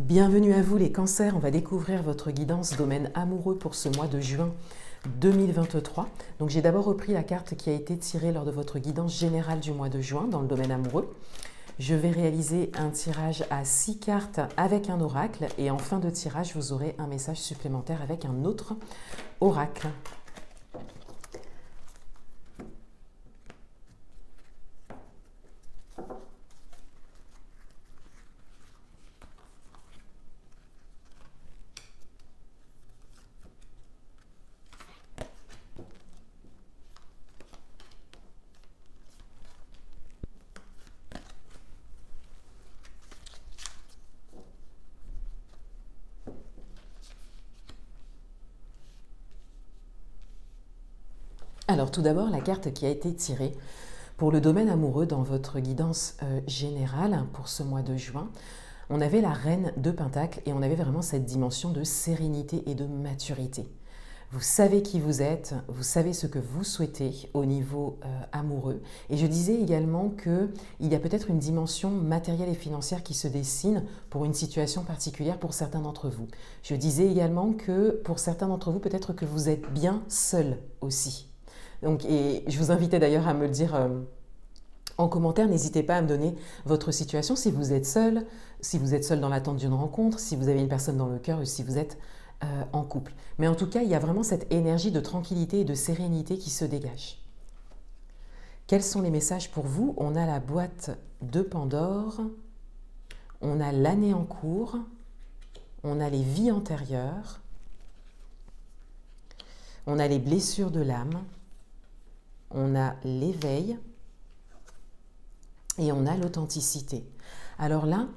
Bienvenue à vous les cancers, on va découvrir votre guidance domaine amoureux pour ce mois de juin 2023. Donc j'ai d'abord repris la carte qui a été tirée lors de votre guidance générale du mois de juin dans le domaine amoureux. Je vais réaliser un tirage à 6 cartes avec un oracle et en fin de tirage vous aurez un message supplémentaire avec un autre oracle. Alors tout d'abord, la carte qui a été tirée pour le domaine amoureux dans votre guidance générale pour ce mois de juin, on avait la reine de Pentacles et on avait vraiment cette dimension de sérénité et de maturité. Vous savez qui vous êtes, vous savez ce que vous souhaitez au niveau amoureux. Et je disais également qu'il y a peut-être une dimension matérielle et financière qui se dessine pour une situation particulière pour certains d'entre vous. Je disais également que pour certains d'entre vous, peut-être que vous êtes bien seul aussi. Donc, et je vous invitais d'ailleurs à me le dire en commentaire, n'hésitez pas à me donner votre situation, si vous êtes seul dans l'attente d'une rencontre, si vous avez une personne dans le cœur ou si vous êtes en couple. Mais en tout cas, il y a vraiment cette énergie de tranquillité et de sérénité qui se dégage. Quels sont les messages pour vous? On a la boîte de Pandore, on a l'année en cours, on a les vies antérieures, on a les blessures de l'âme, on a l'éveil et on a l'authenticité. Alors là,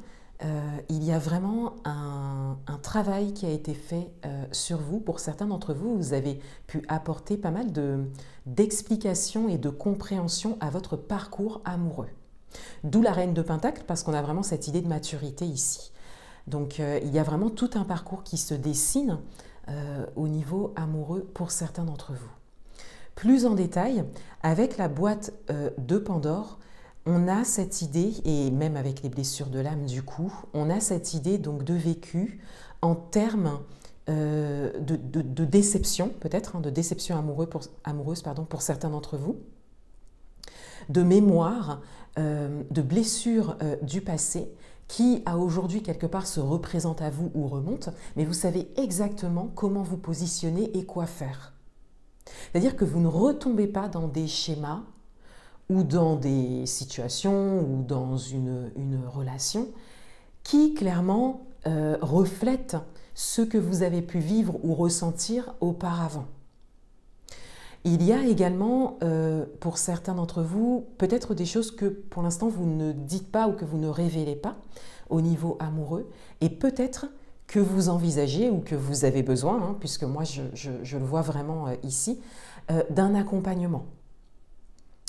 il y a vraiment un travail qui a été fait sur vous. Pour certains d'entre vous, vous avez pu apporter pas mal d'explications et de compréhension à votre parcours amoureux. D'où la reine de Pentacles, parce qu'on a vraiment cette idée de maturité ici. Donc il y a vraiment tout un parcours qui se dessine au niveau amoureux pour certains d'entre vous. Plus en détail, avec la boîte de Pandore, on a cette idée, et même avec les blessures de l'âme du coup, on a cette idée donc de vécu en termes de déception, peut-être, de déception amoureuse pour certains d'entre vous, de mémoire, de blessures du passé, qui à aujourd'hui quelque part se représente à vous ou remonte, mais vous savez exactement comment vous positionner et quoi faire. C'est-à-dire que vous ne retombez pas dans des schémas ou dans des situations ou dans une relation qui clairement reflètent ce que vous avez pu vivre ou ressentir auparavant. Il y a également, pour certains d'entre vous, peut-être des choses que pour l'instant vous ne dites pas ou que vous ne révélez pas au niveau amoureux et peut-être que vous envisagez ou que vous avez besoin, puisque moi je le vois vraiment ici, d'un accompagnement.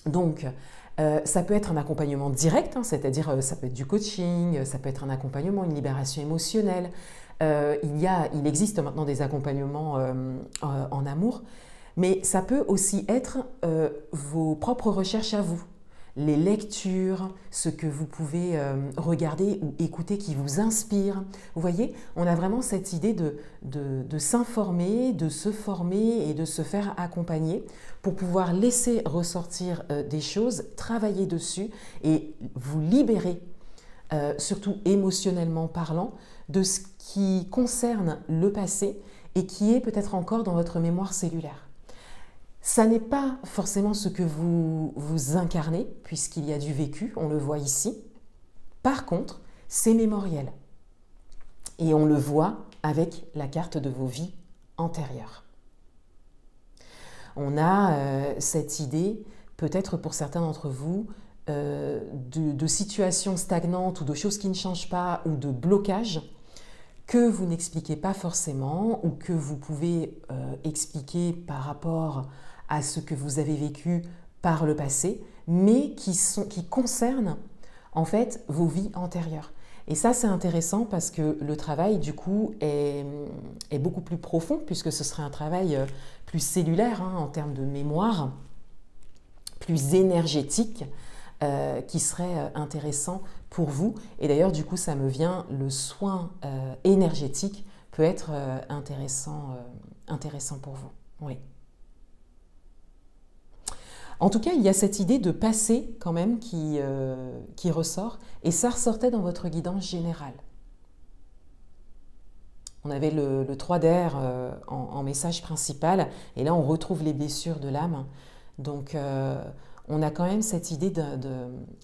Donc, ça peut être un accompagnement direct, c'est-à-dire ça peut être du coaching, ça peut être un accompagnement, une libération émotionnelle. Il existe maintenant des accompagnements en amour, mais ça peut aussi être vos propres recherches à vous. Les lectures, ce que vous pouvez regarder ou écouter qui vous inspire. Vous voyez, on a vraiment cette idée de s'informer, de se former et de se faire accompagner pour pouvoir laisser ressortir des choses, travailler dessus et vous libérer, surtout émotionnellement parlant, de ce qui concerne le passé et qui est peut-être encore dans votre mémoire cellulaire. Ça n'est pas forcément ce que vous incarnez, puisqu'il y a du vécu, on le voit ici. Par contre, c'est mémoriel. Et on le voit avec la carte de vos vies antérieures. On a cette idée, peut-être pour certains d'entre vous, de situations stagnantes ou de choses qui ne changent pas ou de blocages que vous n'expliquez pas forcément ou que vous pouvez expliquer par rapport à ce que vous avez vécu par le passé, mais qui concernent en fait vos vies antérieures. Et ça, c'est intéressant parce que le travail, du coup, est beaucoup plus profond, puisque ce serait un travail plus cellulaire en termes de mémoire, plus énergétique, qui serait intéressant pour vous. Et d'ailleurs, du coup, ça me vient, le soin énergétique peut être intéressant pour vous. Oui. En tout cas, il y a cette idée de passer quand même qui ressort, et ça ressortait dans votre guidance générale. On avait le 3 d'air en message principal, et là on retrouve les blessures de l'âme. Donc on a quand même cette idée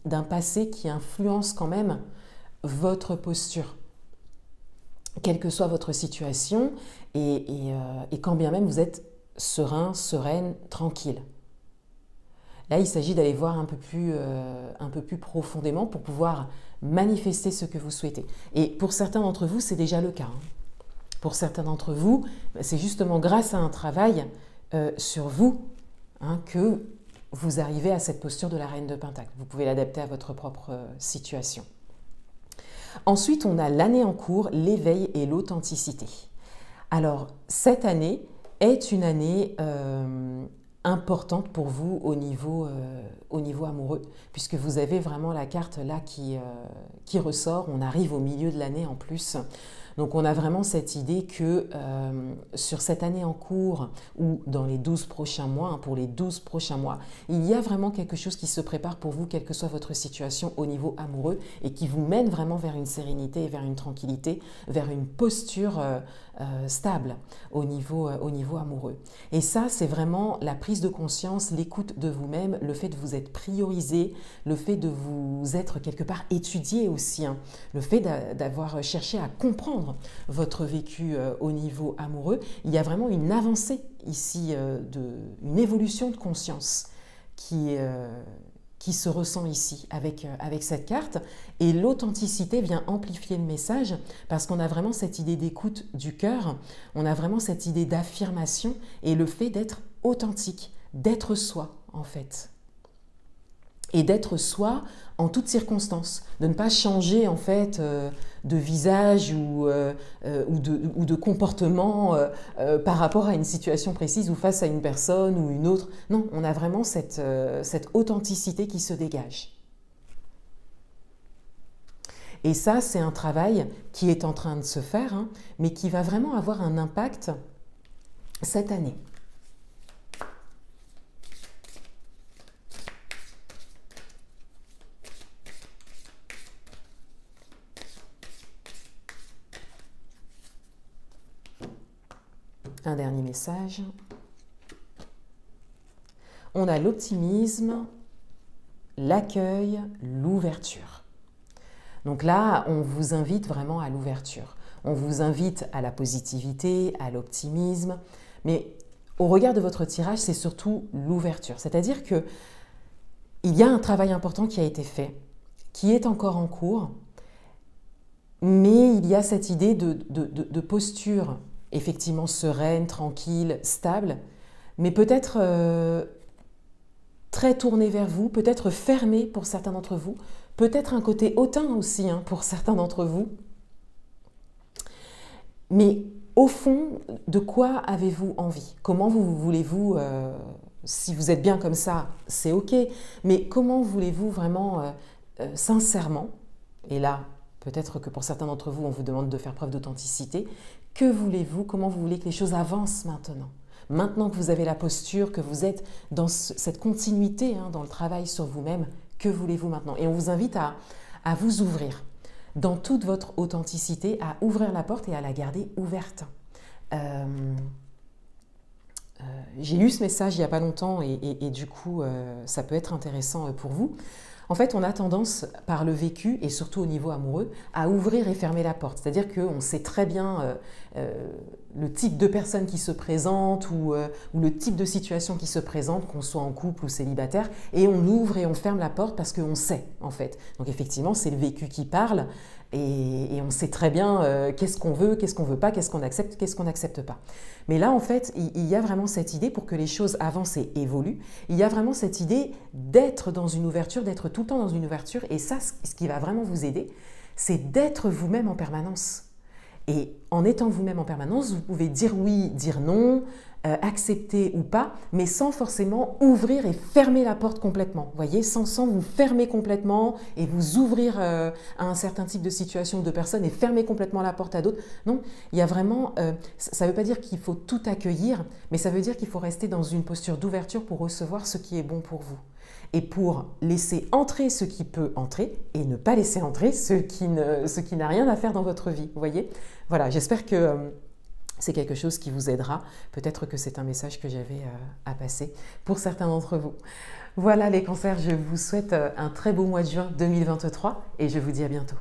d'un passé qui influence quand même votre posture, quelle que soit votre situation, et quand bien même vous êtes serein, sereine, tranquille. Là, il s'agit d'aller voir un peu plus profondément pour pouvoir manifester ce que vous souhaitez. Et pour certains d'entre vous, c'est déjà le cas. Pour certains d'entre vous, c'est justement grâce à un travail sur vous que vous arrivez à cette posture de la Reine de Pentacle. Vous pouvez l'adapter à votre propre situation. Ensuite, on a l'année en cours, l'éveil et l'authenticité. Alors, cette année est une année importante pour vous au niveau amoureux, puisque vous avez vraiment la carte là qui ressort. On arrive au milieu de l'année en plus. Donc on a vraiment cette idée que sur cette année en cours ou dans les 12 prochains mois, pour les 12 prochains mois, il y a vraiment quelque chose qui se prépare pour vous, quelle que soit votre situation au niveau amoureux, et qui vous mène vraiment vers une sérénité, vers une tranquillité, vers une posture stable au niveau amoureux. Et ça, c'est vraiment la prise de conscience, l'écoute de vous-même, le fait de vous être priorisé, le fait de vous être quelque part étudié aussi, le fait d'avoir cherché à comprendre votre vécu au niveau amoureux. Il y a vraiment une avancée ici, une évolution de conscience qui se ressent ici avec cette carte. Et l'authenticité vient amplifier le message parce qu'on a vraiment cette idée d'écoute du cœur, on a vraiment cette idée d'affirmation et le fait d'être authentique, d'être soi en fait. Et d'être soi en toutes circonstances, de ne pas changer en fait de visage ou de comportement par rapport à une situation précise ou face à une personne ou une autre. Non, on a vraiment cette authenticité qui se dégage. Et ça, c'est un travail qui est en train de se faire, mais qui va vraiment avoir un impact cette année. Un dernier message. On a l'optimisme, l'accueil, l'ouverture. Donc là, on vous invite vraiment à l'ouverture. On vous invite à la positivité, à l'optimisme. Mais au regard de votre tirage, c'est surtout l'ouverture. C'est-à-dire qu'il y a un travail important qui a été fait, qui est encore en cours, mais il y a cette idée de posture effectivement sereine, tranquille, stable, mais peut-être très tournée vers vous, peut-être fermée pour certains d'entre vous, peut-être un côté hautain aussi pour certains d'entre vous. Mais au fond, de quoi avez-vous envie? Comment voulez-vous, si vous êtes bien comme ça, c'est ok, mais comment voulez-vous vraiment, sincèrement, et là, peut-être que pour certains d'entre vous, on vous demande de faire preuve d'authenticité, que voulez-vous? Comment vous voulez que les choses avancent maintenant? Maintenant que vous avez la posture, que vous êtes dans cette continuité, dans le travail sur vous-même, que voulez-vous maintenant? Et on vous invite à vous ouvrir dans toute votre authenticité, à ouvrir la porte et à la garder ouverte. J'ai lu ce message il n'y a pas longtemps et du coup, ça peut être intéressant pour vous. En fait, on a tendance, par le vécu, et surtout au niveau amoureux, à ouvrir et fermer la porte. C'est-à-dire qu'on sait très bien le type de personne qui se présente ou le type de situation qui se présente, qu'on soit en couple ou célibataire, et on ouvre et on ferme la porte parce qu'on sait, en fait. Donc effectivement, c'est le vécu qui parle, et on sait très bien qu'est-ce qu'on veut pas, qu'est-ce qu'on accepte, qu'est-ce qu'on n'accepte pas. Mais là, en fait, il y a vraiment cette idée pour que les choses avancent et évoluent. Il y a vraiment cette idée d'être dans une ouverture, d'être tout le temps dans une ouverture. Et ça, ce qui va vraiment vous aider, c'est d'être vous-même en permanence. Et en étant vous-même en permanence, vous pouvez dire oui, dire non, accepter ou pas, mais sans forcément ouvrir et fermer la porte complètement. Vous voyez, sans vous fermer complètement et vous ouvrir à un certain type de situation, de personnes et fermer complètement la porte à d'autres. Non, il y a vraiment, ça ne veut pas dire qu'il faut tout accueillir, mais ça veut dire qu'il faut rester dans une posture d'ouverture pour recevoir ce qui est bon pour vous. Et pour laisser entrer ce qui peut entrer et ne pas laisser entrer ce qui n'a rien à faire dans votre vie. Vous voyez? Voilà, j'espère que c'est quelque chose qui vous aidera. Peut-être que c'est un message que j'avais à passer pour certains d'entre vous. Voilà les cancers, je vous souhaite un très beau mois de juin 2023 et je vous dis à bientôt.